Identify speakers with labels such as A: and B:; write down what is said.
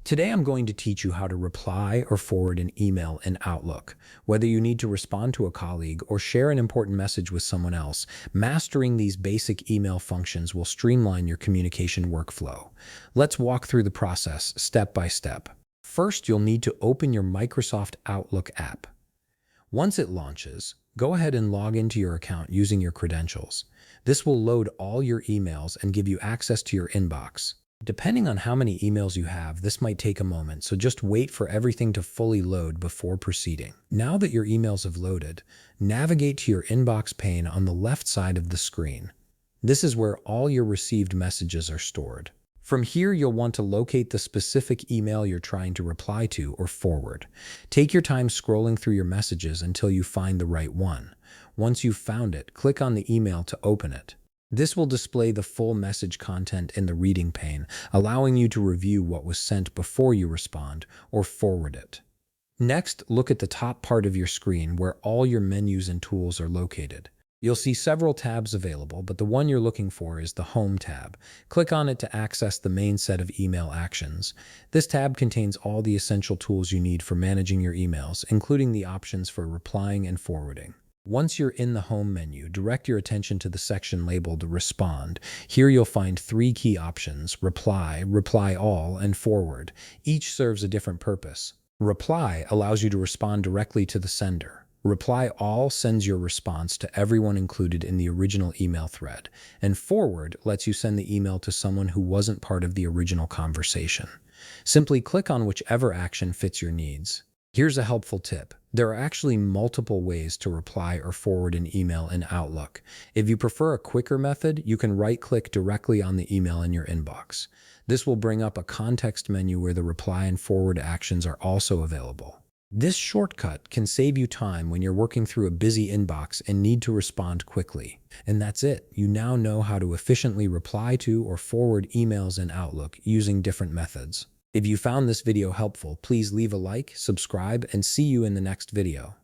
A: Today I'm going to teach you how to reply or forward an email in Outlook. Whether you need to respond to a colleague or share an important message with someone else, mastering these basic email functions will streamline your communication workflow. Let's walk through the process step by step. First, you'll need to open your Microsoft Outlook app. Once it launches, go ahead and log into your account using your credentials. This will load all your emails and give you access to your inbox. Depending on how many emails you have, this might take a moment, so just wait for everything to fully load before proceeding. Now that your emails have loaded, navigate to your inbox pane on the left side of the screen. This is where all your received messages are stored. From here, you'll want to locate the specific email you're trying to reply to or forward. Take your time scrolling through your messages until you find the right one. Once you've found it, click on the email to open it. This will display the full message content in the reading pane, allowing you to review what was sent before you respond or forward it. Next, look at the top part of your screen where all your menus and tools are located. You'll see several tabs available, but the one you're looking for is the Home tab. Click on it to access the main set of email actions. This tab contains all the essential tools you need for managing your emails, including the options for replying and forwarding. Once you're in the Home menu, direct your attention to the section labeled Respond. Here you'll find three key options: Reply, Reply All, and Forward. Each serves a different purpose. Reply allows you to respond directly to the sender. Reply All sends your response to everyone included in the original email thread, and Forward lets you send the email to someone who wasn't part of the original conversation. Simply click on whichever action fits your needs. Here's a helpful tip. There are actually multiple ways to reply or forward an email in Outlook. If you prefer a quicker method, you can right-click directly on the email in your inbox. This will bring up a context menu where the reply and forward actions are also available. This shortcut can save you time when you're working through a busy inbox and need to respond quickly. And that's it. You now know how to efficiently reply to or forward emails in Outlook using different methods. If you found this video helpful, please leave a like, subscribe, and see you in the next video.